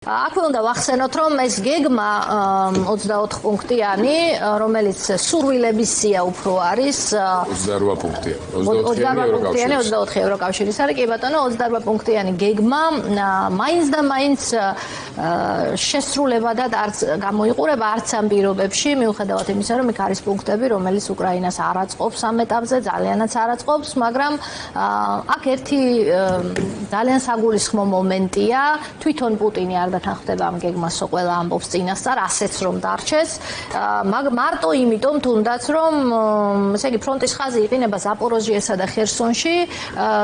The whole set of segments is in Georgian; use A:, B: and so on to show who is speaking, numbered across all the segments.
A: აქვე უნდა ვახსენოთ, რომ ეს გეგმა 24 პუნქტიანი, რომელიც სურვილების სია უფრო არის
B: 28 პუნქტია.
A: 28 პუნქტიანი 24 ევროკავშირის არის, კი ბატონო, 28 პუნქტიანი გეგმა მაინც და მაინც შესრულებადად არც გამოიყურება არც ამ პირობებში, მიუხედავად იმისა, რომ იქ არის პუნქტები, რომელიც უკრაინას არ აწყობს ამ ეტაპზე, ძალიანაც არ აწყობს, მაგრამ აქ ერთი ძალიან საგულისხმო მომენტია, თვითონ პუტინი არ დათანხმდება ამ გეგმას, ყველა ამბობს წინასწარ, ასეც რომ დარჩეს. მარტო იმიტომ თუნდაც რომ ესე იგი ფრონტის ხაზი იყინება ზაპოროჟიესა და ხერსონში,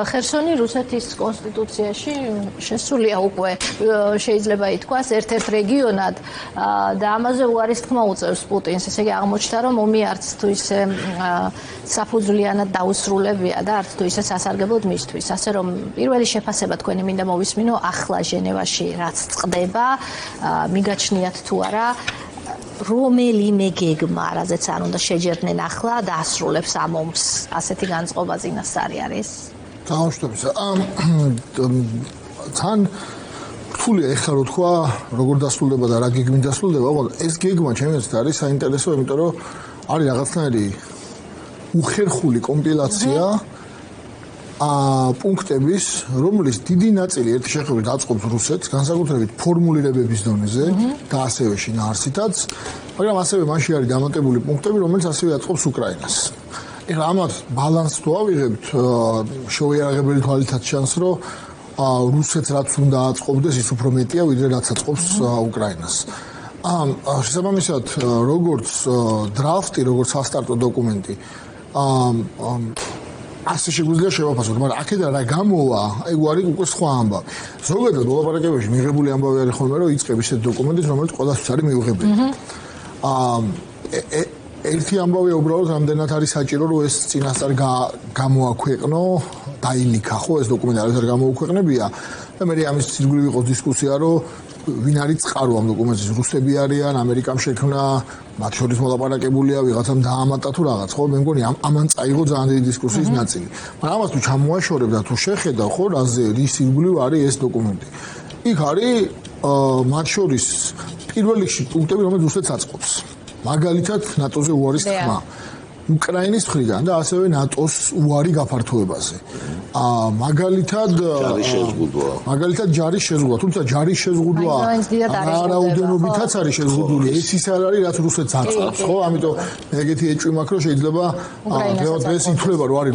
A: ხერსონი რუსეთის კონსტიტუციაში შესულია უკვე, შეიძლება ითქვას ერთ-ერთ რეგიონად და ამაზე უარის თქმა უწევს პუტინს, ესე იგი აღმოჩნდა რომ ომი არც თუ ისე საფუძვლიანად დაუსრულებია და არც თუ ისე სასარგებლოდ მისთვის, ასე რომ პირველი შეფასება თქვენი მინდა მოვისმინო ახლა ჟენევაში რაც წდება, მიგაჩნიათ თუ არა რომელიმე გეგმა, რაზეც არ უნდა შეჯერდნენ ახლა და ასრულებს ამ ომს. ასეთი განწყობა წინასწარი არის.
C: დაუშვებს. თან რთულია ეხლა რო თქვა, როგორ დასრულდება და რა გეგმით დასრულდება, ოღონდ ეს გეგმა ჩემთვის არის საინტერესო, იმიტომ რომ არის რაღაცნაირი უხერხული კომპილაცია პუნქტების, რომლის დიდი ნაწილი ერთი შეხედვით აწყობს რუსეთს, განსაკუთრებით ფორმულირებების დონეზე და ასევე შინაარსითაც, მაგრამ ასევე მასში არის დამატებული პუნქტები, რომელიც ასევე აწყობს უკრაინას. ეხლა ამათ ბალანსს თუ ავიღებთ, შეუიარაღებელი თვალითაც ჩანს, რომ რუსეთს რაც უნდა აწყობდეს, ის უფრო მეტია, ვიდრე რაც აწყობს უკრაინას. შესაბამისად, როგორც დრაფტი, როგორც სასტარტო დოკუმენტი, ასე შეგვიძლია შევაფასოთ, მაგრამ აქედან რა გამოვა, ეგ არის უკვე სხვა ამბავი. ზოგადად მოლაპარაკებებში მიღებული ამბავი არის ხოლმე, რომ იწყებს ისეთ დოკუმენტებს, რომელიც ყველასთვის არის მიუღებელი. ერთი ამბავია უბრალოდ რამდენად არის საჭირო, რომ ეს წინასწარ გამოაქვეყნო, დაინიქა, ხო, ეს დოკუმენტი არ გამოუქვეყნებია და მე ამის სიძულვი იყო დისკუსია, რომ ვინ არის წყარო ამ დოკუმენტის, რუსები არიან, ამერიკამ შექმნა, მათ შორის მოლაპარაკებულია, ვიღაცამ დაამატა თუ რაღაც, ხო, მე მგონი ამან წაიღო ძალიან დიდი დისკუსიის ნაწილი. მაგრამ ამას თუ ჩამოაშორებ და თუ შეხედავ, ხო, რაზე რის ირგვლივ არის ეს დოკუმენტი. იქ არის მათ შორის პირველ რიგში პუნქტები, რომელიც რუსეთს აწყობს. მაგალითად, ნატოზე უარის თქმა. უკრაინის მხრიდან და ასევე ნატოს უარი გაფართოებაზე. მაგალითად ჯარის შეზღუდვა, თუმცა ჯარის შეზღუდვა რაოდენობითაც არის შეზღუდული, ეს ის არ არის, რაც რუსეთს აწყობს, ხო? ამიტომ ეგეთი ეჭვი მაქვს, რომ შეიძლება დღეს ითვლება, რომ არის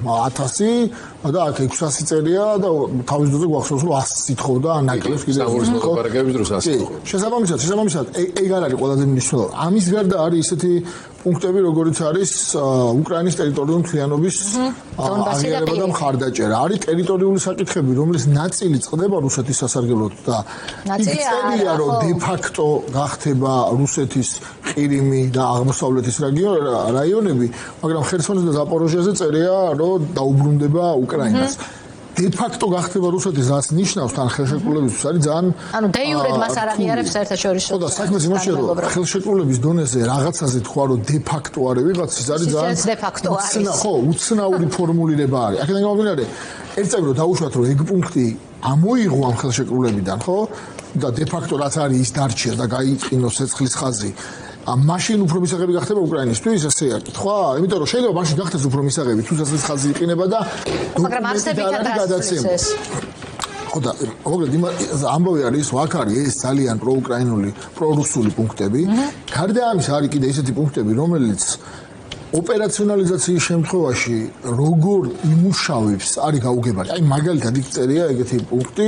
C: 800,000 და აქ 600 წერია და თავის დროზე გვახსოვს, რომ 100 სიტყვა ნაკლებს კიდევ
B: ის მოლაპარაკებების დროს 100 სიტყვა.
C: შესაბამისად, ეგ არ არის ყველაზე მნიშვნელოვანი. ამის გარდა არის ისეთი პუნქტები, როგორიც არის უკრაინის ტერიტორიული მთლიანობის აღიარება და მხარდაჭერა. არის ტერიტორიული საკითხები, რომლის ნაწილი წყდება რუსეთის სასარგებლოდ და იქცევია, რომ დე-ფაქტო გახდება რუსეთის ყირიმი და აღმოსავლეთის რაიონები, მაგრამ ხერსონის და ზაპოროჟიეზე წერია, რომ დაუბრუნდება უკრაინას. დე-ფაქტო გახდება რუსეთის, რაც ნიშნავს თან ხელშეკრულებისთვის არის ძალიან
A: ანუ დე-იურედ მას არ აღიარებს საერთაშორისო.
C: ხო და საქმეც იმაშია, რომ ხელშეკრულების დონეზე რაღაცაზე თქვა, რომ დე-ფაქტო არის ვიღაც, ის არის ძალიან
A: დე-ფაქტო არის.
C: ხო, უცნაური ფორმულირება არის. აქედან გამომდინარე, ერთ წამი რომ დაუშვათ, რომ ეგ პუნქტი ამოიღო ამ ხელშეკრულებიდან, ხო? და დე-ფაქტო რაც არის, ის დარჩია და გაიწყინოს ცეცხლის ხაზი. მაშინ უფრო მისაღები გახდება უკრაინისთვის, ესეა კითხვა, იმიტომ რომ შეიძლება მაშინ გახდეს უფრო მისაღები, თუ ცეცხლის ხაზი იყინება და
A: მაგრამ არსებითად გადაცემს.
C: ხო და მოკლედ ამბავი არის, აქ არის ეს ძალიან პროუკრაინული, პრორუსული პუნქტები. გარდა ამისა არის კიდე ისეთი პუნქტები, რომელიც ოპერაციონალიზაციის შემთხვევაში როგორ იმუშავებს, არის გაუგებარი. აი მაგალითად იქ წერია ეგეთი პუნქტი,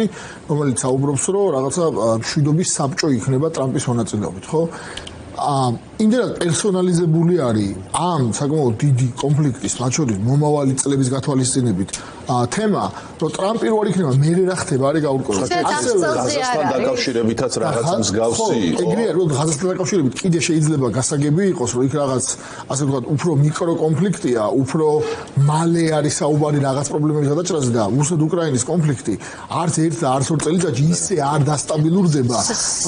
C: რომელიც საუბრობს, რომ რაღაცა მშვიდობის საბჭო იქნება ტრამპის მონაწილეობით, ხო? იმდენად პერსონალიზებული არის ამ საკმაოდ დიდი კონფლიქტის, მათ შორის მომავალი წლების გათვალისწინებით თემა, რომ ტრამპი რო არ იქნება, მე რა ხდება, არის გაურკვეველი.
B: გაზასთან დაკავშირებითაც რაღაც მსგავსი იყო.
C: ეგრეა, რომ გაზასთან დაკავშირებით კიდე შეიძლება გასაგები იყოს, რომ იქ რაღაც, ასე ვთქვათ, უფრო მიკრო კონფლიქტია, უფრო მალე არის საუბარი რაღაც პრობლემების გადაჭრაზე და რუსეთ-უკრაინის კონფლიქტი არც ერთ და არც ორ წელიწადში ისე არ დასტაბილურდება,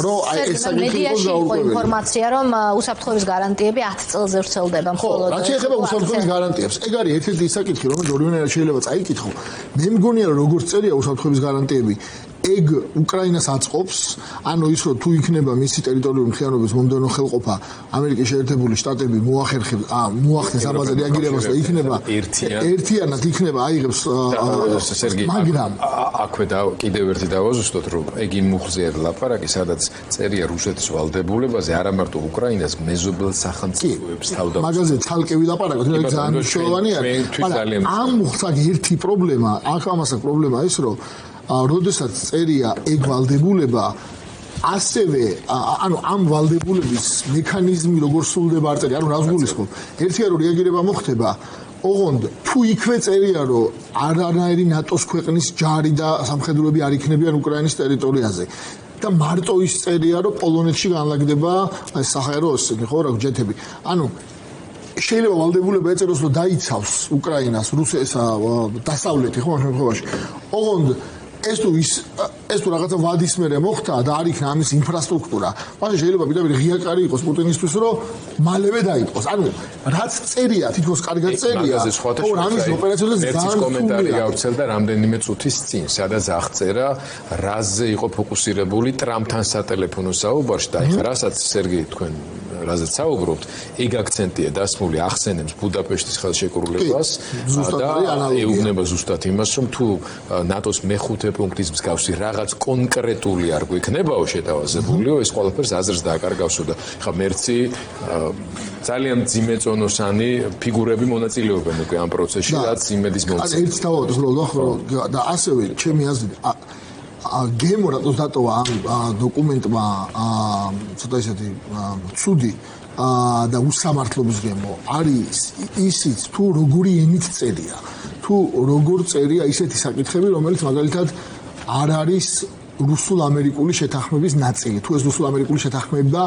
C: რომ აი ეს საკითხი იყოს გაურკვეველი.
A: ინფორმაცია, რომ უსაფრთხოების გარანტიები 10 წელზე ვრცელდება მხოლოდ.
C: რაც შეეხება უსაფრთხოების გარანტიებს, ეგ არის ერთ-ერთი საკითხი, რომელიც ორივენაირად შეიძლება წაიკითხო. მე მგონია, რომ როგორც წერია უსაფრთხოების გარანტიები, ეგ უკრაინას აწყობს, ანუ ის რომ თუ იქნება მისი ტერიტორიული მხიარობის მომდევნო ხელყოფა, ამერიკის შეერთებული შტატები მოახდენს ამაზე რეაგირებას და იქნება ერთიანად იქნება აიღებს მაგრამ
D: აქვე და კიდევ ერთი დავაზუსტოთ, რომ ეგ იმ მუხლზეა ლაპარაკი, სადაც წერია რუსეთის ვალდებულებაზე, არა მარტო უკრაინას, მეზობელ სახელმწიფოებს თავდაპირველად. მაგაზე
C: ცალკე ვილაპარაკოთ, ეს ძალიან მნიშვნელოვანი არის. მაგრამ ამ მუხლს ერთი პრობლემა, ამას აქვს პრობლემა ის, რომ როდესაც წერია ეგ ვალდებულება ასევე ანუ ამ ვალდებულების მექანიზმი როგორ სრულდება არ წერია, ანუ რას გულისხმობ? ერთია რომ რეაგირება მოხდება, ოღონდ თუ იქვე წერია რომ არანაირი ნატოს ქვეყნის ჯარი და სამხედროები არ იქნებიან უკრაინის ტერიტორიაზე და მარტო ის წერია რომ პოლონეთში განლაგდება ეს საჰაერო ხო რა ჯეთები. ანუ შეიძლება ვალდებულება ეწეროს რომ დაიცავს უკრაინას რუსეთსა დასავლეთი ხო ამ შემთხვევაში. ოღონდ ეს თუ რაღაცა ვადის მერე მოხდა და არ იქნა ამის ინფრასტრუქტურა, მაშინ შეიძლება პირდაპირ ღია კარი იყოს პუტინისთვის, რომ მალევე დაიწყოს. ანუ რაც წერია, თითქოს კარგად წერია, ხო, ამის ოპერაციაზე ძალიან
D: კომენტარი გავრცელდა რამდენიმე წუთის წინ, სადაც აღწერა, რაზე იყო ფოკუსირებული ტრამპთან სატელეფონო საუბარში და ეხლა რასაც სერგეი თქვენ რაზეც საუბრობთ, ეგ აქცენტია დასმული ახსენებს ბუდაპეშტის ხელშეკრულებას და ეუბნება ზუსტად იმას, რომ თუ ნატოს მეხუთე პუნქტის მსგავსი რაღაც კონკრეტული არ გვექნებაო შეტავაზებულიო, ეს ყველაფერს აზრს დააკარგავსო და ხა მერცი ძალიან ძიმეწონოსანი ფიგურები მონაწილეობენ უკვე ამ პროცესში, რაც იმედის მომცემ.
C: ერთ დავაუბრალოდ ვახრო და ასევე ჩემი აზრით გემო რატოს დატოვა ამ დოკუმენტმა ცოტა ისეთი ცუდი და უსამართლობის გემო არის ისიც თუ როგორი ენით წერია, თუ როგორ წერია ისეთი საკითხები, რომელიც მაგალითად არ არის რუსულ-ამერიკული შეთანხმების ნაწილი. თუ ეს რუსულ-ამერიკული შეთანხმება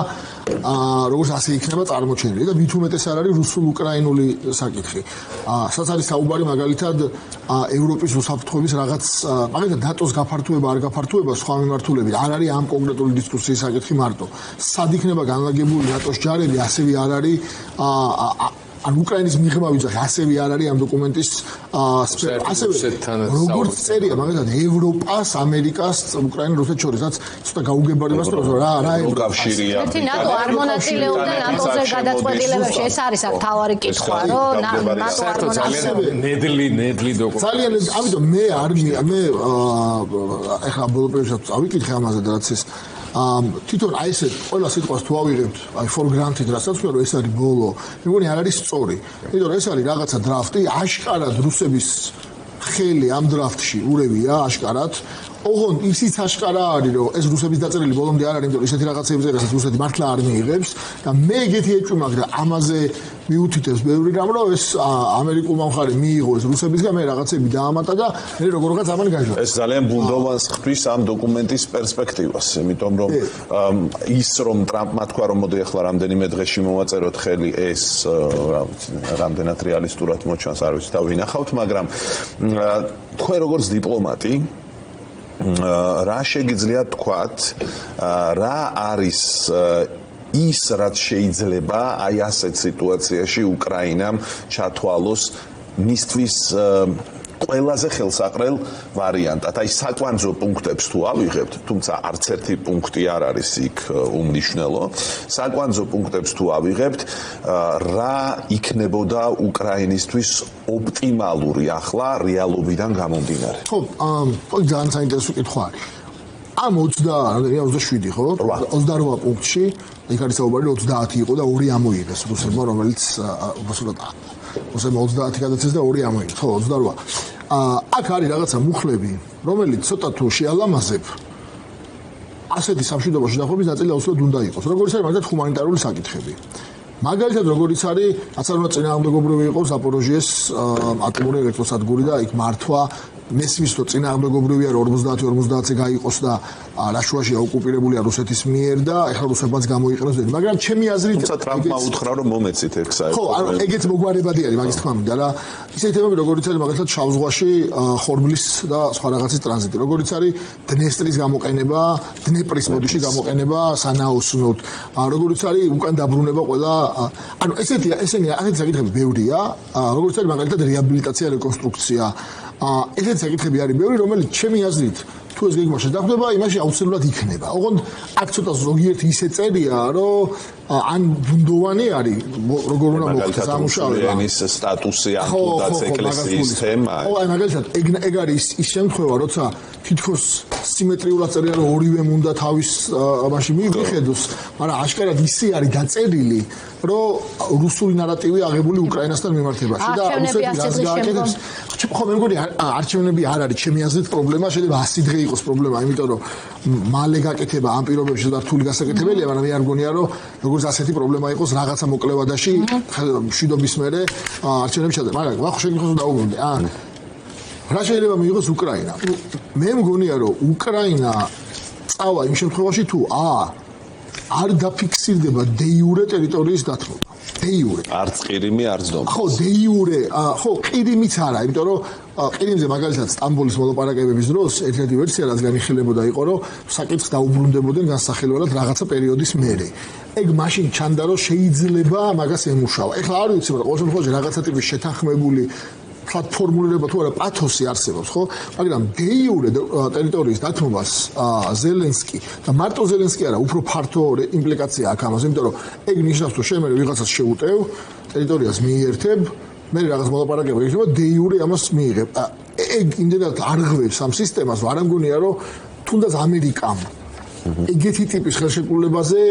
C: როგორც ასე იქნება წარმოჩენილი და მით უმეტეს არ არის რუსულ-უკრაინული საკითხი. სადაც არის საუბარი მაგალითად ევროპის უსაფრთხოების რაღაც მაგალითად ნატოს გაფართოება არ გაფართოება სხვა მიმართულებით არ არის ამ კონკრეტული დისკუსიის საკითხი მარტო. სად იქნება განლაგებული ნატოს ჯარები, ასევე არ არის ან უკრაინის მიღება ვიძახი, ასევე არ არის ამ დოკუმენტის სფერო. ასევე როგორც წერია, მაგალითად ევროპას, ამერიკას, უკრაინას, რუსეთს შორის, რაც ცოტა გაუგებარებას თორე რა
B: კავშირია.
A: ერთი ნატო არ მონაწილეობდა ნატოზე გადაწყვეტილებებში, ეს არის აქ თავარი კითხვა, რომ ნატო არ
D: მონაწილეობდა. ნედლი დოკუმენტი.
C: ძალიან, ამიტომ მე ეხლა ბოლო პერიოდში წავიკითხე ამაზე და რაც ეს თვითონ აი ესე ყველა სიტყვას თუ ავიღებთ, აი for granted, რასაც ვთქვა, რომ ეს არის ბოლო, მე მგონი არ არის სწორი. იმიტომ რომ ეს არის რაღაცა დრაფტი, აშკარად რუსების ხელი ამ დრაფტში ურევია, აშკარად. ოღონდ ისიც აშკარა არის, რომ ეს რუსების დაწერილი ბოლომდე არ არის, იმიტომ რომ ისეთი რაღაცების რასაც რუსეთი მართლა არ მიიღებს და მე ეგეთი ეჭვმაქ და ამაზე მიუთითებს ბევრი რამ, რომ ეს ამერიკულმა მხარე მიიღო ეს რუსებისგან, მე რაღაცები დაამატა და მე როგორღაც ამან გაჟო.
B: ეს ძალიან ბუნდოვანს ხდის ამ დოკუმენტის პერსპექტივას, იმიტომ რომ ის რომ ტრამპმა თქვა, რომ მოდი ახლა რამდენიმე დღეში მოვაწეროთ ხელი, ეს რამდენად რეალისტურად მოჩანს, არ ვიცი, დავინახავთ, მაგრამ თქვენ როგორც დიპლომატი რა შეგიძლია თქვათ, რა არის ის რაც შეიძლება აი ასეთ სიტუაციაში უკრაინამ ჩათვალოს მისთვის ყველაზე ხელსაყრელ ვარიანტად. აი საკვანძო პუნქტებს თუ ავიღებთ, თუმცა არც ერთი პუნქტი არ არის იქ უმნიშვნელო. საკვანძო პუნქტებს თუ ავიღებთ, რა იქნებოდა უკრაინისთვის ოპტიმალური ახლა რეალობიდან გამომდინარე?
C: ხო, ძალიან საინტერესო კითხვა არის. ამ 27 ხო? 28 პუნქტში, იქ არის საუბარი 30 იყო და 2 ამოიღეს რუსებმა, რომელიც უბრალოდ 30 გადაცეს და 2 ამოიღეს, ხო, 28. აქ არის რაღაცა მუხლები, რომელიც ცოტა თუ შეალამაზებ, ასეთი სამშვიდობო შეთანხმების ნაწილი აუცილებლად უნდა იყოს. როგორც არის მაგალითად ჰუმანიტარული საკითხები. მაგალითად როგორც არის, რაც არ უნდა წინააღმდეგობრივი იყოს ზაპოროჟიეს ატომური ელექტროსადგური და იქ მართვა მესმის რომ წინააღმდეგობრივია რომ 50-50-ზე გაიყოს და რაშუაში ოკუპირებულია რუსეთის მიერ და ეხლა რუსებმაც გამოიყენოს, მაგრამ ჩემი აზრით
B: თუმცა ტრამპმა უთხრა რომ მომეცით ეგ საერთოდ.
C: ხო, ანუ ეგეც მოგვარებადი არის მაგის თქმა მინდა რა. ისეთი თემები როგორც არის მაგალითად შავ ზღვაში ხორბლის და სხვა რაღაცის ტრანზიტი, როგორც არის დნესტრის გამოყენება, დნეპრის მოდიში გამოყენება სანაოსნოდ, როგორც არის უკან დაბრუნება ყველა, ანუ ესეთი საკითხები ბევრია, როგორც არის მაგალითად რეაბილიტაცია, რეკონსტრუქცია. ესეთი საკითხები არის ბევრი, რომელიც ჩემი აზრით თუ ეს გეგმა შედახვდება, იმაში აუცილებლად იქნება. ოღონდ აქ ცოტა ზოგიერთი ისე წერია, რომ ან ბუნდოვანი არის, როგორ უნდა მოხდეს ამუშავება.
B: ენის სტატუსი ან თუნდაც ეკლესიის თემა.
C: ხო, აი მაგალითად ეგ არის ის შემთხვევა, როცა თითქოს სიმეტრიულად წერია, რომ ორივემ უნდა თავის ამაში მიხედოს, მაგრამ აშკარად ისე არის დაწერილი, რომ რუსული ნარატივი აღებული უკრაინასთან მიმართებაში და რუსეთი რას გააკეთებს. ხო, მე მგონი არჩევნები არ არის ჩემი აზრით პრობლემა, შეიძლება 100 დღე იყოს პრობლემა, იმიტომ რომ მალე გაკეთება ამ პირობებში და რთული გასაკეთებელია, მაგრამ მე არ მგონია, რომ როგორც ასეთი პრობლემა იყოს რაღაცა მოკლევადაში მშვიდობის მერე არჩევნები ჩადება. მაგრამ ვახო შეგიძლია დაუბრუნდე. რა შეიძლება მიიღოს უკრაინა? მე მგონია, რომ უკრაინა წავა იმ შემთხვევაში თუ არ დაფიქსირდება დე-იურე ტერიტორიის დათმობა. დე-იურე.
B: არც ყირიმი, არც დონბასი.
C: ხო, დე-იურე, ხო, ყირიმიც არა, იმიტომ რომ ყირიმზე მაგალითად სტამბოლის მოლაპარაკებების დროს ერთ-ერთი ვერსია რაც განიხილებოდა იყო, რომ საკითხს დაუბრუნდებოდნენ განსახილველად რაღაცა პერიოდის მერე. ეგ მაშინ ჩანდა, რომ შეიძლება მაგას ემუშავა. ეხლა არ ვიცი, მაგრამ ყოველ შემთხვევაში რაღაცა ტიპის შეთანხმებული ფორმულირება თუ არა პათოსი არსებობს, ხო? მაგრამ დე-იურე ტერიტორიის დათმობას ზელენსკი და მარტო ზელენსკი არა, უფრო ფართო იმპლიკაცია აქვს ამაზე, იმიტომ რომ ეგ ნიშნავს, რომ შენ მე ვიღაცას შეუტევ, ტერიტორიას მიიერთებ, მე რაღაც მოლაპარაკება იქნება, დე-იურე ამას მიიღებ. ეგ იმდენად არ ღვევს ამ სისტემას, არ ამგონია, რომ თუნდაც ამერიკამ ეგეთი ტიპის ხელშეკრულებაზე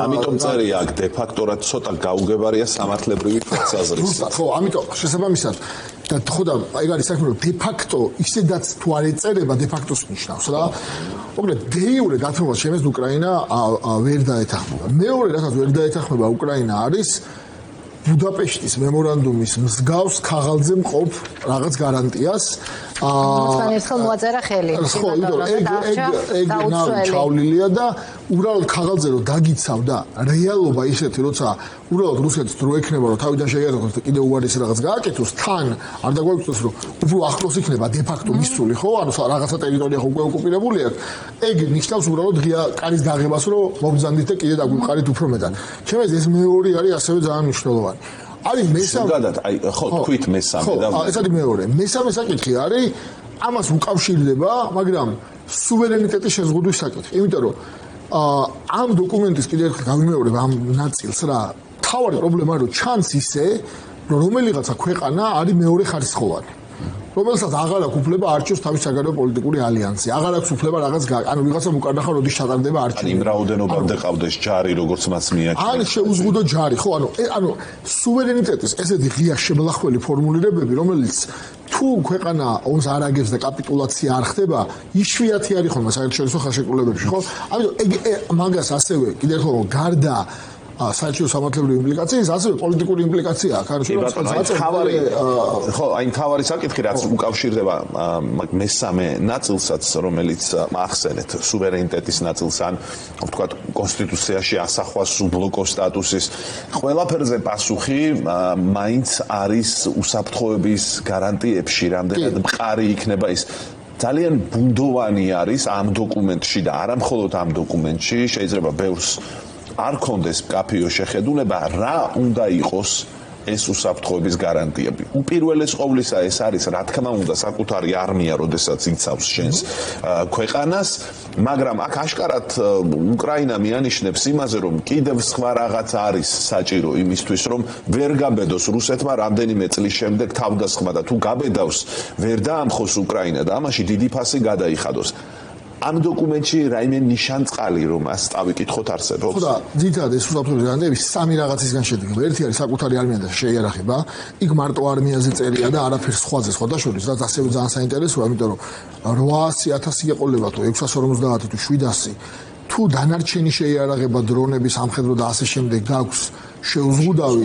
B: ამიტომ წერია აქ დე-ფაქტორად ცოტა გაუგებარია სამართლებრივი თვალსაზრისით.
C: ხო, ამიტომ შესაბამისად და ხო და ეგ არის საქმე, რომ დე-ფაქტო ისედაც თუ არ ეწერება დე-ფაქტოს ნიშნავს რა. მოკლედ დე-იურე დათმობას შემეს უკრაინა ვერ დაეთანხმება. მეორე რასაც ვერ დაეთანხმება უკრაინა არის ბუდაპეშტის მემორანდუმის მსგავს ქაღალდზე მყოფ რაღაც გარანტიას.
A: მათგან ერთხელ მოაწერა ხელი.
C: ხო, ეგ ჩავლილია და უბრალოდ ქაღალდზე რომ დაგიცავდა რეალობა ისეთი, როცა უბრალოდ რუსეთს დრო ექნება, რომ თავიდან შეიარაღოს და კიდევ უარესი რაღაც გააკეთოს, თან არ დაგვაგვიწევს, რომ უფრო ახლოს იქნება დე-ფაქტო მისული, ხო? ანუ რაღაცა ტერიტორია ხო უკვე ოკუპირებული აქვს. ეგ ნიშნავს უბრალოდ ღია კარის დაღებას, რომ მობრძანდით და კიდე დაგვიყარით უფრო მეტად. ჩემს ეს მეორე არის ასევე ძალიან მნიშვნელოვანი. არის მესამე.
B: ზოგადად, აი ხო, თქვით მესამე და
C: ეს არის მეორე. მესამე საკითხი არის ამას უკავშირდება, მაგრამ სუვერენიტეტის შეზღუდვის საკითხი. იმიტომ რომ ამ დოკუმენტის კიდევ ერთხელ გავიმეორებ ამ ნაწილს რა. თავარი პრობლემა რომ ჩანს ისე, რომ რომელიღაცა ქვეყანა არის მეორე ხარისხოვანი. რომელსაც აღარ აქვს უფლება არჩევს თავის საგარეო პოლიტიკური ალიანსი. აღარ აქვს უფლება რაღაც ანუ ვიღაცამ უკარნახა როდის ჩატარდება არჩევანი.
B: იმ რაოდენობამდე ყავდეს ჯარი, როგორც მას მიაჩნია.
C: ან შეუზღუდო ჯარი, ხო, ანუ სუვერენიტეტის ესეთი ღია შემლახველი ფორმულირებები, რომელიც თუ ქვეყანა ომს არ აგებს და კაპიტულაცია არ ხდება, იშვიათი არის ხოლმე საერთაშორისო ხელშეკრულებებში, ხო? ამიტომ ეგ მაგას ასევე კიდევ ერთხელ გარდა საერთო სამართლებრივი იმპლიკაციის, ასევე პოლიტიკური იმპლიკაცია აქვს. ანუ
B: ხო, აი თავარი საკითხი, რაც უკავშირდება მესამე ნაწილსაც, რომელიც ახსენეთ, სუვერენიტეტის ნაწილს, ან ვთქვათ, კონსტიტუციაში ასახვას უბლოკო სტატუსის, ყველაფერზე პასუხი მაინც არის უსაფრთხოების გარანტიებში, რამდენად მყარი იქნება ის. ძალიან ბუნდოვანი არის ამ დოკუმენტში და არა მხოლოდ ამ დოკუმენტში, შეიძლება ბევრს არ კონდეს კაფეო შეხედულება რა უნდა იყოს ეს უსაფრთხოების გარანტიები. უპირველეს ყოვლისა ეს არის რა თქმა უნდა საკუთარი არმია, როდესაც იცავს შენს ქვეყანას, მაგრამ აქ აშკარად უკრაინა მიანიშნებს იმაზე, რომ კიდევ სხვა რაღაც არის საჭირო იმისთვის, რომ ვერ გაბედოს რუსეთმა რამდენიმე წლის შემდეგ თავდასხმა და თუ გაბედავს, ვერ დაამხოს უკრაინა და ამაში დიდი ფასი გადაიხადოს. ამ დოკუმენტში რაიმე ნიშანწყალი რომ მას წავიკითხოთ არსებობს.
C: ხო და ძირითადად ეს უსაფრთხოების გარანტიები სამი რაღაცისგან შედგება. ერთი არის საკუთარი არმია და შეიარაღება. იქ მარტო არმიაზე წერია და არაფერ სხვაზე სხვადასხვათვის, რაც ასევე ძალიან საინტერესოა, იმიტომ რომ 800.000 ეყოლება თუ 650 თუ 700 თუ დანარჩენი შეიარაღება, დრონები, სამხედრო და ასე შემდეგ გაქვს შეუზღუდავი.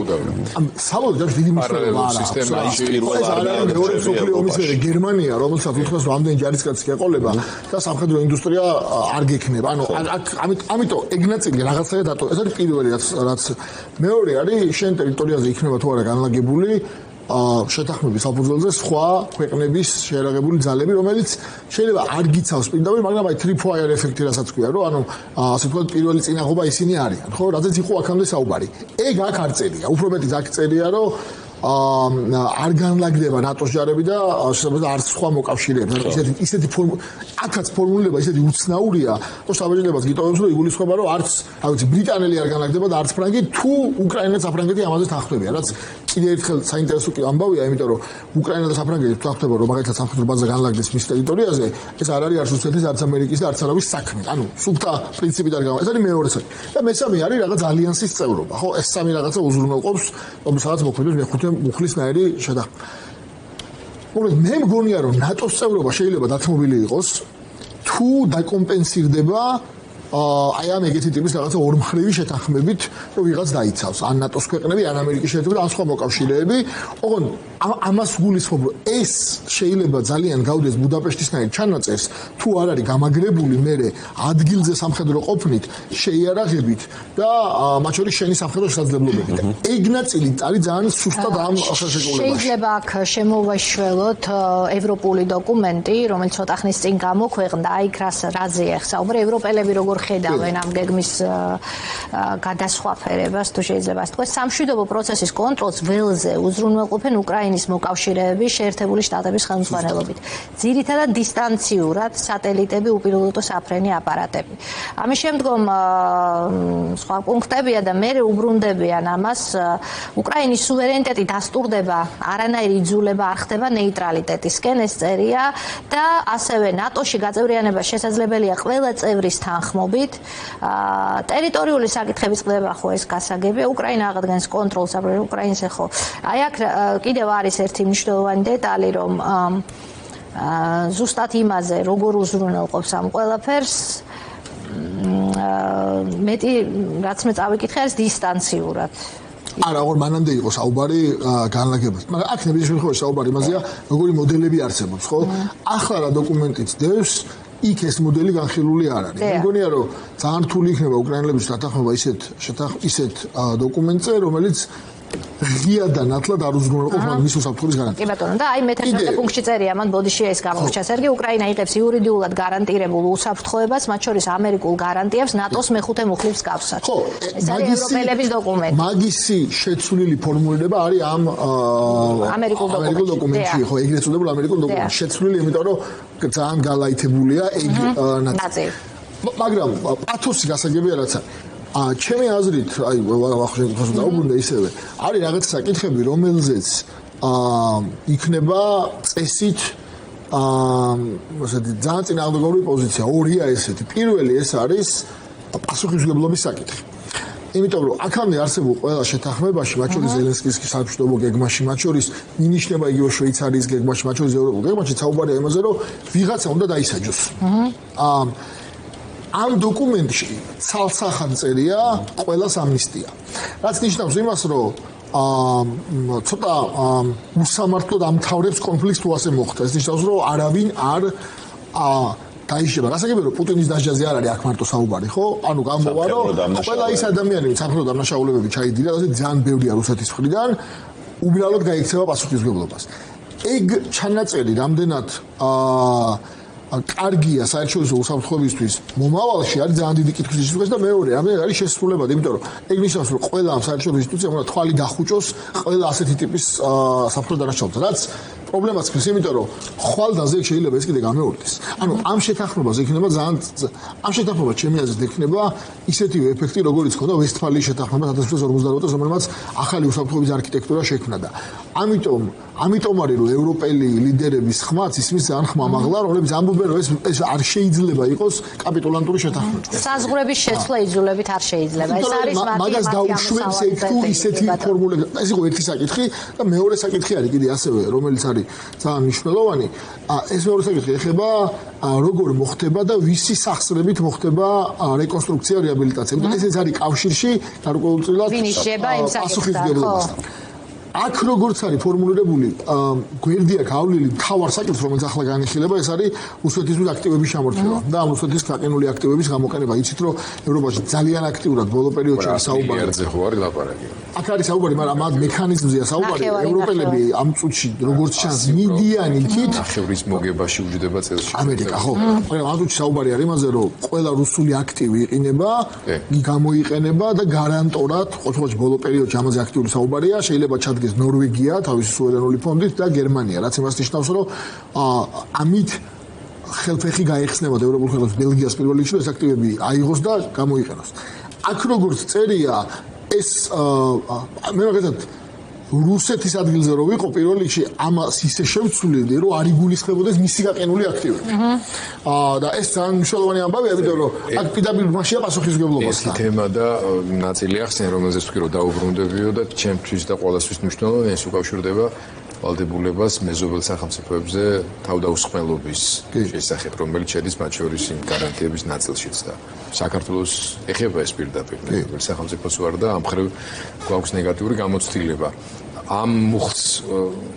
C: საბოლოოდ დიდი მნიშვნელობა არ აქვს.
B: ის პირველ
C: არის მეორე მსოფლიო ომის მერე გერმანია, რომელსაც უთხრას რომ ამდენი ჯარისკაცი ეყოლება და სამხედრო ინდუსტრია არ გექნება. ანუ ამიტომ ეგ ნაწილი რაღაცაა დატო. ეს არის პირველი რაც მეორე არის შენ ტერიტორიაზე იქნება თუ არა განლაგებული შეთანხმების საფუძველზე სხვა ქვეყნების შეერაღებული ძალები, რომელიც შეიძლება არ გიცავს პირდაპირ, მაგრამ აი tripwire ეფექტი რასაც ქვია, რომ ანუ ასე ვთქვათ პირველი წინაღობა ისინი არიან, ხო, რადგან იყო აქამდე საუბარი. ეგ აქ არ წერია, უფრო მეტიც აქ წერია, რომ არ განლაგდება ნატოს ჯარები და შესაძლოა არც სხვა მოკავშირეებს. ისეთი აქაც ფორმულირება ისეთი უცნაურია, რომ საბეჭდილებას გიტოვებს, რომ იგულისხმება, რომ არც, რა ვიცი, ბრიტანელი არ განლაგდება და არც ფრანგი, თუ უკრაინა და საფრანგეთი ამაზე თანხმდებიან, რაც კიდევ ერთხელ საინტერესო ამბავია, იმიტომ რომ უკრაინა და საფრანგეთი თანხმდება, რომ მაგალითად სამხედრო ბაზა განლაგდეს მის ტერიტორიაზე, ეს არ არის არც რუსეთის, არც ამერიკის და არც არავის საქმე. ანუ სუფთა პრინციპით არ გავა. ეს არის მეორე საქმე. და მესამე არის რაღაც ალიანსის წევრობა, ხო? ეს სამი რაღაცა უზრუნველყოფს, რომელსაც მოქმედებს მეხუთე მუხლისნაირი შეთანხმება. მოკლედ მე მგონია, რომ ნატოს წევრობა შეიძლება დათმობილი იყოს, თუ დაკომპენსირდება აი ამ ეგეთი ტიპის რაღაცა ორმხრივი შეთანხმებით, რომ ვიღაც დაიცავს, ან ნატოს ქვეყნები, ან ამერიკის შეერთებული, ან სხვა მოკავშირეები. ოღონ ამას გულისხმობ, რომ ეს შეიძლება ძალიან გავდეს ბუდაპეშტისნაირ ჩანაწერს, თუ არ არის გამაგრებული მერე ადგილზე სამხედრო ყოფნით, შეიარაღებით და მათ შორის შენი სამხედრო შესაძლებლობებით. ეგ ნაწილი არის ძალიან სუსტად ამ ხელშეკრულებაში.
A: შეიძლება აქ შემოვაშველოთ ევროპული დოკუმენტი, რომელიც ცოტა ხნის წინ გამოქვეყნდა, აი რაზე ახსაუბრე, ევროპელები როგორ ხედავენ ამ გეგმის გადასხვაფერებას, თუ შეიძლება ასე თქვა, სამშვიდობო პროცესის კონტროლს ველზე უზრუნველყოფენ უკრაინის მოკავშირეები შეერთებული შტატების ხელმძღვანელობით. ძირითადად დისტანციურად სატელიტები, უპილოტო საფრენი აპარატები. ამის შემდგომ სხვა პუნქტებია და მე უბრუნდებიან ამას, უკრაინის სუვერენიტეტი დასტურდება, არანაირი იძულება არ ხდება ნეიტრალიტეტისკენ, ეს წერია და ასევე ნატოში გაწევრიანება შესაძლებელია ყველა წევრის თანხმობით. ტერიტორიული საკითხების ყდება ხო ეს გასაგებია, უკრაინა აღადგენს კონტროლს უკრაინას ხო. აი აქ კიდევ არის ერთი მნიშვნელოვანი დეტალი, რომ ზუსტად იმაზე როგორ უზრუნველყოფს ამ ყველაფერს მეტი რაც მე წავიკითხე არის დისტანციურად.
C: არა, აღარ მანამდე იყო საუბარი განლაგებაზე. მაგრამ აქ ნებისმიერ შემთხვევაში საუბარი იმაზეა, როგორი მოდელები არსებობს, ხო? ახლა რა დოკუმენტიც დევს, იქ ეს მოდელი განხილული არ არის. მე მგონია, რომ ძალიან რთული იქნება უკრაინელების შეთანხმება ისეთ დოკუმენტზე, რომელიც ღია და ნათლად არ უზრუნველყოფს მის უსაფრთხოების გარანტიას.
A: კი ბატონო, და აი მე-11 პუნქტში წერია, მან ბოდიში ეს გამოჩა. სერგი უკრაინა იღებს იურიდიულად გარანტირებულ უსაფრთხოებას, მათ შორის ამერიკულ გარანტიებს ნატოს მეხუთე მუხლის გავლისად.
C: ხო,
A: ეს არის ევროპელების დოკუმენტი.
C: მაგისი შეცვლილი ფორმულირება არის ამ
A: ამერიკულ
C: დოკუმენტში, ხო, ეგრეთ წოდებულ ამერიკულ დოკუმენტში. შეცვლილი, იმიტომ რომ ძალიან გალაითებულია ეგ ნაწილი. მაგრამ პათოსი გასაგებია რაც არის. ჩემი აზრით, აი, ახლა დაუბრუნდა ისევე, არის რაღაც საკითხები, რომელზეც იქნება წესით ასეთი ძალიან წინააღმდეგობრივი პოზიცია. ორია ესეთი. პირველი ეს არის პასუხისმგებლობის საკითხი. იმიტომ რომ აქამდე არსებულ ყველა შეთანხმებაში, მათ შორის ზელენსკის სამშვიდობო გეგმაში, მათ შორის მინიშნება იგივე შვეიცარიის გეგმაში, მათ შორის ევროპულ გეგმაში საუბარია იმაზე, რომ ვიღაცა უნდა დაისაჯოს. ამ დოკუმენტში ცალსახად წერია ყველას ამნისტია. რაც ნიშნავს იმას, რომ ცოტა უსამართლოდ ამთავრებს კონფლიქტს თუ ასე მოხდა. ეს ნიშნავს, რომ არავინ არ დაიშება. გასაგებია, რომ პუტინის დასჯაზე არ არის აქ მარტო საუბარი, ხო? ანუ გამოვა, რომ ყველა ის ადამიანები, სამხედრო დამნაშაულებები ჩაიდირა, ასე ძალიან ბევრია რუსეთის მხრიდან, უბრალოდ გაიქცევა პასუხისმგებლობას. ეგ ჩანაწერი რამდენად კარგია საერთაშორისო უსაფრთხოებისთვის მომავალში არის ძალიან დიდი კითხვის შესაძლებელი და მეორე ამერ არის შესრულებადი, იმიტომ რომ ეგ ნიშნავს, რომ ყველა ამ საერთაშორისო ინსტიტუციამ უნდა თვალი დახუჭოს ყველა ასეთი ტიპის საფრთხო დანაშაულს. რაც პრობლემაც ხდება, იმიტომ რომ ხვალდაზე შეიძლება ეს კიდე გამეორდეს. ანუ ამ შეთანხმებას იქნება ძალიან ამ შეთანხმებას ჩემი აზრით ექნება ისეთივე ეფექტი, როგორიც ჰქონდა ვესტფალიის შეთანხმება 1958 წელს, რომელმაც ახალი უსაფრთხოების არქიტექტურა შექმნა და ამიტომ არის რომ ევროპელი ლიდერების ხმაც ისმის ძალიან ხმამაღლა, რომლებიც ამბობენ რომ ეს არ შეიძლება იყოს კაპიტულანტური შეთანხმება.
A: საზღვრების შეცვლა იძულებით არ შეიძლება. ეს არის
C: მაგას დაუშვებს ეგ თუ ისეთი ფორმულები. ეს იყო ერთი საკითხი და მეორე საკითხი არის კიდე ასევე, რომელიც არის ძალიან მნიშვნელოვანი. ეს მეორე საკითხი ეხება როგორ მოხდება და ვისი სახსრებით მოხდება რეკონსტრუქცია, რეაბილიტაცია. ეს არის კავშირში გარკვეულწილად პასუხისმგებლობასთან. აქ როგორც არის ფორმულირებული გვერდია გავლილი მთავარ საკითხს, რომელიც ახლა განიხილება, ეს არის რუსეთის აქტივების ჩამორთმევა და ამ რუსეთის გაყინული აქტივების გამოყენება. იცით რომ ევროპაში ძალიან აქტიურად ბოლო პერიოდში საუბარი
D: ხო არის ლაპარაკი.
C: აქ არის საუბარი, მაგრამ ამ მექანიზმზეა საუბარი. ევროპელები ამ წუთში როგორც ჩანს მიდიან იქით
D: ნახევრის მოგებაში უჯდება წელში.
C: ამერიკა ხო. მაგრამ ამ წუთში საუბარი არის იმაზე, რომ ყველა რუსული აქტივი იყინება, გამოიყენება და გარანტორად, ყოველთვის ბოლო პერიოდში ამაზე აქტიური საუბარია, შეიძლება ჩადგეს წარადგენს ნორვეგია თავისი სუვერენული ფონდით და გერმანია, რაც იმას ნიშნავს, რომ ამით ხელფეხი გაიხსნებოდა ევროპულ ხელისუფლებას ბელგიას პირველ რიგში, ეს აქტივები აიღოს და გამოიყენოს. აქ როგორც წერია, ეს მე მაგალითად რუსეთის ადგილზე რო ვიყო პირველ რიგში ამას ისე შევცვლიდი, რომ არ იგულისხმებოდეს მისი გაყენული აქტივები. და ეს ძალიან მნიშვნელოვანი ამბავია, იმიტომ რომ აქ პირდაპირ მასშია პასუხისმგებლობასთან.
D: ეს თემა და ნაწილი ახსენე, რომელზეც თქვი რომ დაუბრუნდებიო და ჩემთვის და ყველასთვის მნიშვნელოვანია, ეს უკავშირდება ვალდებულებას მეზობელ სახელმწიფოებზე თავდაუსხმელობის შესახებ, რომელიც შედის მათ შორის იმ გარანტიების ნაწილშიც და საქართველოს ეხება ეს პირდაპირ მეზობელ სახელმწიფოს ვარ და ამ მხრივ გვაქვს ნეგატიური გამოცდილება. ამ მუხლს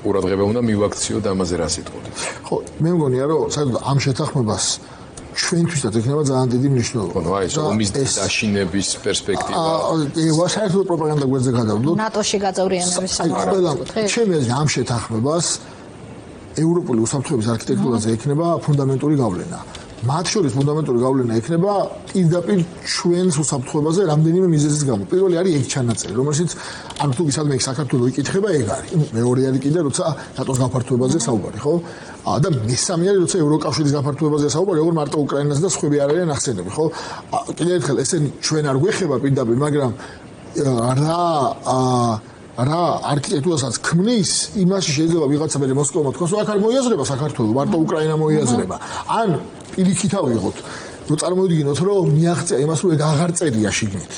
D: ყურადღება უნდა მივაქციოთ ამაზე რა სიტყვით.
C: ხო, მე მგონია რომ საერთოდ ამ შეთანხმებას ჩვენთვისაც ექნება ძალიან დიდი მნიშვნელობა.
D: ხო, აი ეს ომის დაშინების პერსპექტივა.
C: საერთოდ პროპაგანდა გვერდზე გადავდოთ.
A: ნატოში გაწევრიანების საკითხი.
C: ჩემი აზრით ამ შეთანხმებას ევროპული უსაფრთხოების არქიტექტურაზე ექნება ფუნდამენტური გავლენა. მათ შორის ფუნდამენტური გავლენა ექნება პირდაპირ ჩვენს უსაფრთხოებაზე რამდენიმე მიზეზის გამო. პირველი არის ეგ ჩანაწერი, რომელშიც ანუ თუ ვისადმე საქართველოს იკითხება ეგ არის. მეორე არის კიდე როცა ნატოს გაფართოებაზე საუბარი, ხო? და მესამე არის როცა ევროკავშირის გაფართოებაზე საუბარი, როგორ მარტო უკრაინაზე და სხვები არ არიან ახსენები, ხო? კიდევ ერთხელ ესენი ჩვენ არ გვეხება პირდაპირ, მაგრამ რა არქიტექტურასაც ქმნის, იმაში შეიძლება ვიღაცა მე მოსკოვმა თქვას, რომ აქ არ მოიაზრება საქართველოს, მარტო უკრაინა მოიაზრება. ან პირიქით ავიღოთ, რომ წარმოვიდგინოთ, რომ მიაღწია იმას, რომ ეგ აღარ წერია შიგნით.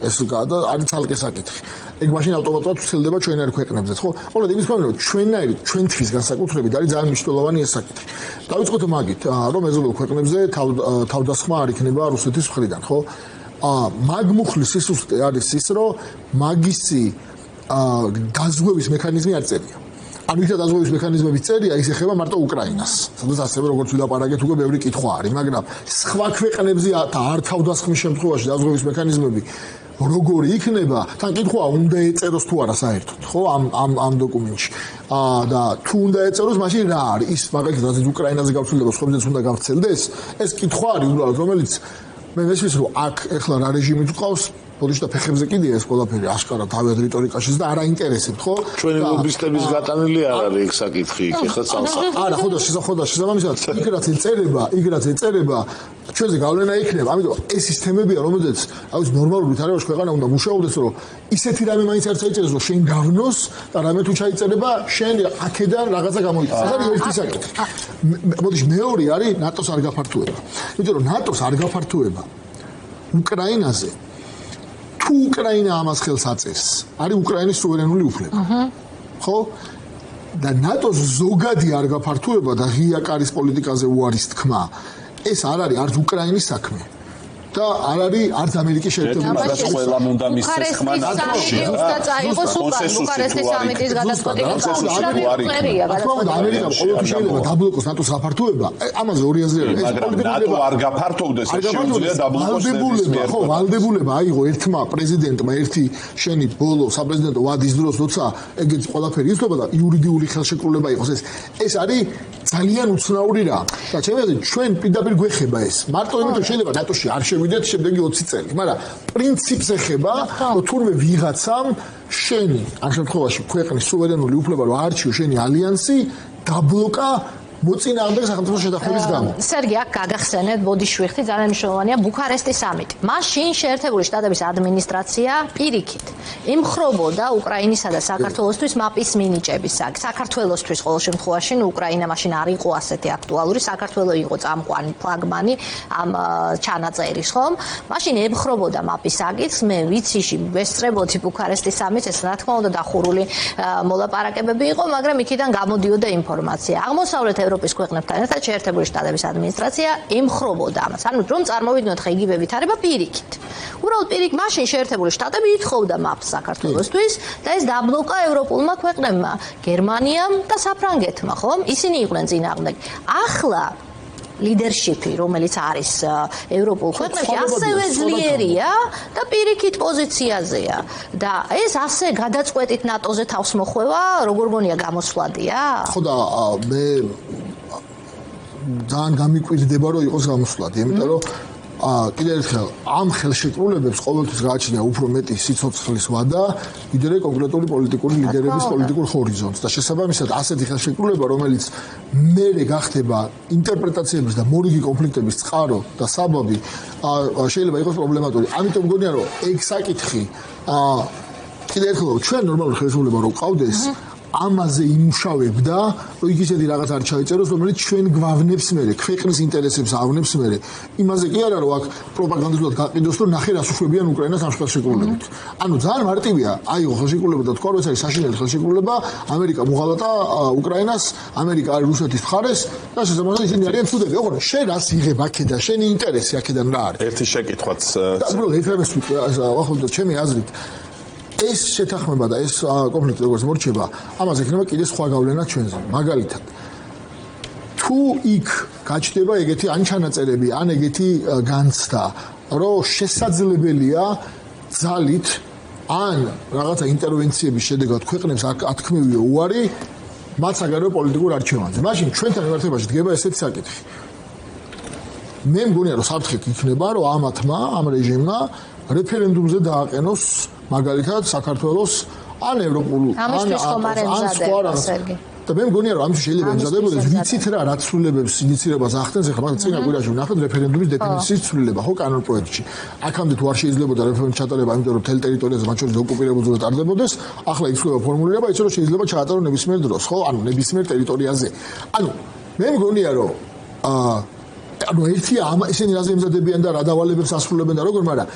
C: ეს და არის ცალკე საკითხი. ეგ მაშინ ავტომატურად ვრცელდება ჩვენარ ქვეყნებზე, ხო? ხოლო იმის გამო, რომ ჩვენნაირი ჩვენთვის განსაკუთრებით არის ძალიან მნიშვნელოვანი ეს საკითხი. დავიწყოთ მაგით, რომ მეზობელ ქვეყნებზე თავდასხმა არ იქნება რუსეთის მხრიდან, ხო? მაგ მუხლის სისუსტე არის ის, რომ მაგისი დაზღვევის მექანიზმი არ წერია. ანუ ის დაზღვევის მექანიზმები წერია, ის ეხება მარტო უკრაინას. სადაც ასევე როგორც ვილაპარაკეთ, უკვე ბევრი კითხვა არის, მაგრამ სხვა ქვეყნებზე და არ თავდასხმის შემთხვევაში დაზღვევის მექანიზმები როგორი იქნება, თან კითხვა უნდა ეწეროს თუ არა საერთოდ, ხო, ამ დოკუმენტში. და თუ უნდა ეწეროს, მაშინ რა არის? ის მაგალითად რაც უკრაინაზე გავცვლილება, სხვებზეც უნდა გავცელდეს, ეს კითხვა არის უბრალოდ, რომელიც მე მესმის რომ აქ ეხლა რა რეჟიმი გყავს ბოდიში და ფეხებზე კიდია ეს ყველაფერი აშკარად თავად რიტორიკაშიც და არ აინტერესებთ, ხო?
E: ჩვენი ლობისტების გატანილი არ არის ეგ საკითხი, ეხლა წავსა.
C: არა, ხოდა შესაბამისად, იქ რაც ეწერება, ჩვენზე გავლენა იქნება. ამიტომ ეს სისტემებია, რომელზეც აი ნორმალური თარიღის ქვეყანა უნდა მუშაობდეს, რომ ისეთი რამე მაინც არ წაიწეროს, რომ შენ გავნოს და რამე თუ ჩაიწერება, შენ აქედან რაღაცა გამოიწეს. ეს არის ერთი საკითხი. ბოდიში მეორე არის ნატოს არ გაფართოება. იმიტომ რომ ნატოს არ გაფართოება უკრაინაზე თუ უკრაინა ამას ხელს აწევს, არის უკრაინის სუვერენული უფლება. ხო? და ნატოს ზოგადი არ გაფართოება და ღია კარის პოლიტიკაზე უარის თქმა, ეს არ არის არც უკრაინის საქმე. და არ არის არც ამერიკის შეერთებული
B: შტატები. ყველამ უნდა მისცეს ხმა ნატოში.
A: ზუსტად წაიღოს უკან ბუქარესტის სამიტის გადაწყვეტილება.
C: ამერიკა ყოველთვის შეიძლება დაბლოკოს ნატოს გაფართოება. ამაზე ორი აზრი არის.
B: მაგრამ ნატო არ გაფართოვდეს, ეს შეუძლია დაბლოკოს ნებისმიერ.
C: ხო, ვალდებულება აიღო ერთმა პრეზიდენტმა ერთი შენი ბოლო საპრეზიდენტო ვადის დროს, როცა ეგეც ყველაფერი იცლება და იურიდიული ხელშეკრულება იყოს ეს. ეს არის ძალიან უცნაური რა. და ჩემი აზრით ჩვენ პირდაპირ გვეხება ეს. მარტო იმიტომ შეიძლება ნატოში არ შევიდეთ შემდეგი 20 წელი, მაგრამ პრინციპს ეხება, რომ თურმე ვიღაცამ შენი ამ შემთხვევაში ქვეყნის სუვერენული უფლება რომ აარჩიო შენი ალიანსი დაბლოკა მოწინააღმდეგე სახელმწიფო შეთანხმების გამო.
A: სერგი, აქ გაგახსენეთ ბოდიშვიხტი, ძალიან მნიშვნელოვანია ბუქარესტის სამიტი. მაშინ შეერთებული შტატების ადმინისტრაცია პირიქით ემხრობოდა უკრაინისა და საქართველოსთვის მაპის მინიჭების საკ. საქართველოსთვის ყოველ შემთხვევაში, უკრაინა მაშინ არ იყო ასეთი აქტუალური, საქართველოს იყო წამყვანი ფლაგმანი ამ ჩანაწერის, ხომ? მაშინ ემხრობოდა მაპის საკითხს, მე ვიციში ვესწრებოდი ბუქარესტის სამიტს, ეს რა თქმა უნდა დახურული მოლაპარაკებები იყო, მაგრამ იქიდან გამოდიოდა ინფორმაცია. აღმოსავლეთ ევროპის ქვეყნებთან ერთად შეერთებული შტატების ადმინისტრაცია ემხრობოდა ამას. ანუ რომ წარმოვიდგინოთ ხა იგივე ვითარება პირიქით. უბრალოდ პირიქით მაშინ შეერთებული შტატები ითხოვდა მაპს საქართველოსთვის და ეს დაბლოკა ევროპულმა ქვეყნებმა, გერმანიამ და საფრანგეთმა, ხომ? ისინი იყვნენ წინააღმდეგი. ახლა ლიდერშიპი, რომელიც არის ევროპულ ქვეყნებში, ასევე ძლიერია და პირიქით პოზიციაზეა. და ეს ასე გადაწყვეტით ნატოზე თავს მოხვევა, როგორ გონია გამოსვლადია?
C: ხო და მე ძალიან გამიკვირდება, რომ იყოს გამოსვლადი, იმიტომ რომ კიდევ ერთხელ ამ ხელშეკრულებებს ყოველთვის გააჩნია უფრო მეტი სიცოცხლის ვადა, ვიდრე კონკრეტული პოლიტიკური ლიდერების პოლიტიკურ ჰორიზონტს და შესაბამისად ასეთი ხელშეკრულება, რომელიც მერე გახდება ინტერპრეტაციების და მორიგი კონფლიქტების წყარო და საბაბი, შეიძლება იყოს პრობლემატური. ამიტომ მგონია, რომ ეგ საკითხი კიდევ ერთხელ ჩვენ ნორმალური ხელისუფლება რო ყავდეს ამაზე იმუშავებდა, რომ იქ ისეთი რაღაც არ ჩაიწეროს, რომელიც ჩვენ გვავნებს მერე, ქვეყნის ინტერესებს ავნებს მერე. იმაზე კი არა, რომ აქ პროპაგანდისტულად გაყიდოს, რომ ნახე რას უშვებიან უკრაინას ამ ხელშეკრულებით. ანუ ძალიან მარტივია, აიღო ხელშეკრულება და თქვა, რომ ეს არის საშინელი ხელშეკრულება, ამერიკა მოღალატა უკრაინას, ამერიკა არის რუსეთის მხარეს და შესაბამისად ისინი არიან ცუდები. ოღონდ შენ რას იღებ აქედან, შენი ინტერესი აქედან რა არის?
B: ერთი შეკითხვაც
C: უბრალოდ ერთადერთი ახლა ჩემი აზრით ეს შეთანხმება და ეს კონფლიქტი როგორც მორჩება, ამაზე იქნება კიდე სხვა გავლენა ჩვენზე. მაგალითად, თუ იქ გაჩნდება ეგეთი ან ჩანაწერები, ან ეგეთი განცდა, რომ შესაძლებელია ძალით ან რაღაცა ინტერვენციების შედეგად ქვეყნებს ათქმევია უარი მათ საგარეო პოლიტიკურ არჩევანზე. მაშინ ჩვენთან მიმართებაში დგება ესეთი საკითხი. მე მგონია, რომ საფრთხე იქნება, რომ ამათმა, ამ რეჟიმმა რეფერენდუმზე დააყენოს მაგალითად საქართველოს ან ევროპულ ან სხვა რაღაც. და მე მგონია, რომ ამის შეიძლება ემზადებოდეს ვიცით რა რაცვლილებებს ინიცირებას ახდენს, ახლა მაგ წინა კვირაში ვნახეთ რეფერენდუმის დეფინიციის ცვლილება, ხო, კანონ პროექტში. აქამდე თუ არ შეიძლებოდა რეფერენდუმის ჩატარება, ამიტომ რომ მთელ ტერიტორიაზე მათ შორის ოკუპირებულ ზონად ტარდებოდეს, ახლა იქ ცვლილება ფორმულირება, იცი რომ შეიძლება ჩაატარონ ნებისმიერ დროს, ხო, ანუ ნებისმიერ ტერიტორიაზე. ანუ მე მგონია, რომ ანუ ერთია ისინი რაზე ემზადებიან და რა დავალებებს ასრულებენ და როგორ, მაგრამ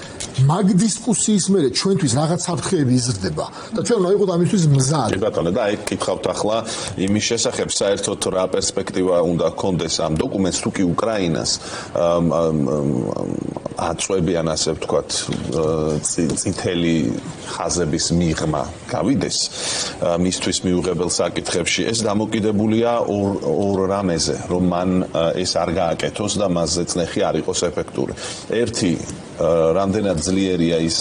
C: მაგ დისკუსიის მერე ჩვენთვის რაღაც საფრთხეები იზრდება და ჩვენ უნდა ვიყოთ ამისთვის მზად.
B: კი ბატონო, და ეგ კითხავთ ახლა იმის შესახებ, საერთოდ რა პერსპექტივა უნდა ჰქონდეს ამ დოკუმენტს, თუ კი უკრაინას აწვევიან, ასე ვთქვათ, წითელი ხაზების მიღმა გავიდეს მისთვის მიუღებელ საკითხებში. ეს დამოკიდებულია ორ რამეზე, რომ მან ეს არ გააკეთოს და მასზე წნეხი არ იყოს ეფექტური. ერთი, რამდენად ძლიერია ის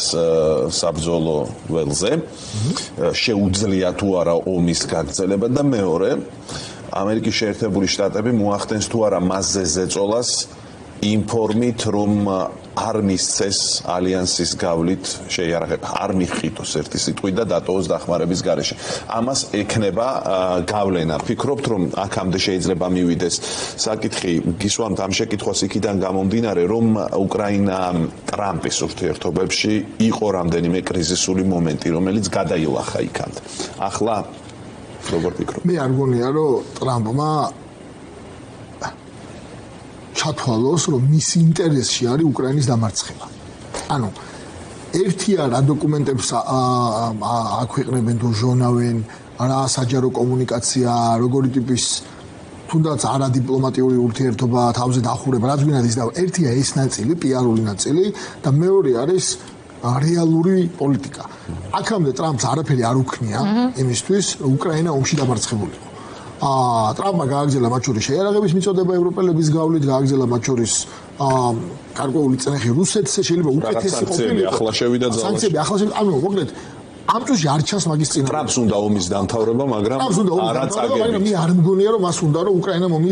B: საბრძოლო ველზე, შეუძლია თუ არა ომის გაგრძელება და მეორე, ამერიკის შეერთებული შტატები მოახდენს თუ არა მასზე ზეწოლას იმ ფორმით, რომ არ მისცეს ალიანსის გავლით შეიარაღება, არ მიხიტოს ერთი სიტყვით და დატოვოს დახმარების გარეშე. ამას ექნება გავლენა. ფიქრობთ, რომ აქამდე შეიძლება მივიდეს საკითხი, გისვამთ ამ შეკითხვას იქიდან გამომდინარე, რომ უკრაინა ტრამპის ურთიერთობებში იყო რამდენიმე კრიზისული მომენტი, რომელიც გადაილახა იქამდე. ახლა როგორ ფიქრობთ?
C: მე არ მგონია, რომ ტრამპმა ჩათვალოს, რომ მის ინტერესში არის უკრაინის დამარცხება. ანუ ერთია რა დოკუმენტებს აქვეყნებენ თუ ჟონავენ, რა საჯარო კომუნიკაცია, როგორი ტიპის თუნდაც არადიპლომატიური ურთიერთობა თავზე დახურება, რაც გვინდა ის და ერთია ეს ნაწილი, პიარული ნაწილი და მეორე არის რეალური პოლიტიკა. აქამდე ტრამპს არაფერი არ უქნია იმისთვის, რომ უკრაინა ომში დამარცხებულიყო. ტრამპმა გააგრძელა მათ შორის შეიარაღების მიწოდება ევროპელების გავლით, გააგრძელა მათ შორის გარკვეული წნეხი რუსეთზე, შეიძლება უკეთესი ყოფილიყო.
B: ახლა შევიდა ძალაში.
C: სანქციები ახლა შევიდა, ანუ მოკლედ ამ წუთში არ ჩანს მაგის წინა.
B: ტრამპს უნდა ომის დამთავრება, მაგრამ არა წაგებით.
C: მაგრამ მე არ მგონია, რომ მას უნდა რომ უკრაინა მომი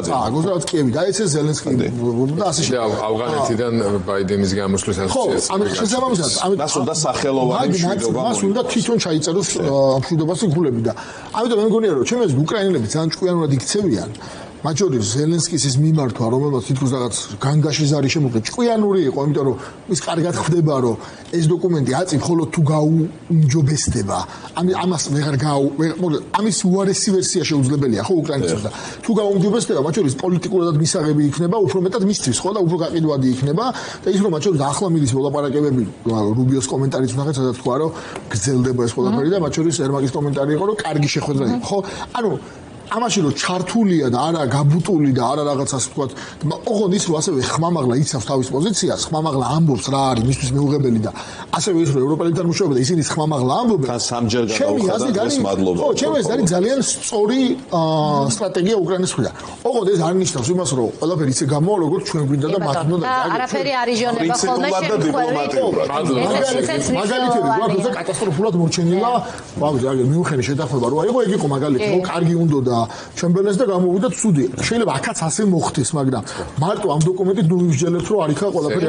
C: წააგოს და კიევი დაეცეს ზელენსკი და ასე შემდეგ.
D: ავღანეთიდან ბაიდენის გამოსვლის ასოციაციას.
C: ხო, ამით შესაბამისად,
B: მას უნდა სახელოვანი მშვიდობა.
C: მას უნდა თვითონ ჩაიწეროს მშვიდობას იქულები და ამიტომ მე მგონია, რომ ჩემს უკრაინელები ძალიან ჭკვიანურად იქცევიან. მათ შორის ზელენსკის ის მიმართვა, რომელმაც თითქოს რაღაც განგაში ზარი შემოყრა, ჭკვიანური იყო, იმიტომ რომ ის კარგად ხვდება, რომ ეს დოკუმენტი აწი მხოლოდ თუ გაუმჯობესდება. ამას ვეღარ ამის უარესი ვერსია შეუძლებელია, ხო, უკრაინასთვის და თუ გაუმჯობესდება, მათ შორის პოლიტიკურად მისაღები იქნება, უფრო მეტად მისთვის, ხო, და უფრო გაყიდვადი იქნება და ის რომ მათ შორის ახლა მიდის მოლაპარაკებები, რუბიოს კომენტარიც ვნახეთ, სადაც თქვა, რომ გრძელდება ეს ყველაფერი და მათ შორის ერმაკის კომენტარი იყო, რომ კარგი შეხვედრა იყო, ხო? ანუ ამაში რომ ჩართულია და არა გაბუტული და არა რაღაცას ვთქვათ, ოღონდ ის რომ ასევე ხმამაღლა იცავს თავის პოზიციას, ხმამაღლა ამბობს რა არის მისთვის მიუღებელი და ასევე ის რომ ევროპელებთან მუშაობა და ისინი ხმამაღლა ამბობენ.
B: თან სამჯერ გადავხადეთ ეს მადლობა.
C: ხო, ჩემს არის ძალიან სწორი სტრატეგია უკრაინის მხრიდან. ოღონდ ეს არ ნიშნავს იმას რომ ყველაფერი ისე გამოვა როგორც ჩვენ გვინდა და მათ უნდა
A: და არაფერი არ იჟონება ხოლმე
C: მაგალითები გვაქვს და კატასტროფულად მორჩენილა, ვაგზ აგერ მიუნხენის შეთანხმება რო აიღო, ეგ იყო მაგალითი, რომ კარგი უნდა და ჩემბერლენს და გამოვიდა ცუდი. შეიძლება აქაც ასე მოხდეს, მაგრამ მარტო ამ დოკუმენტით ნუ ვიმსჯელებთ, რომ არ იქა ყველაფერი.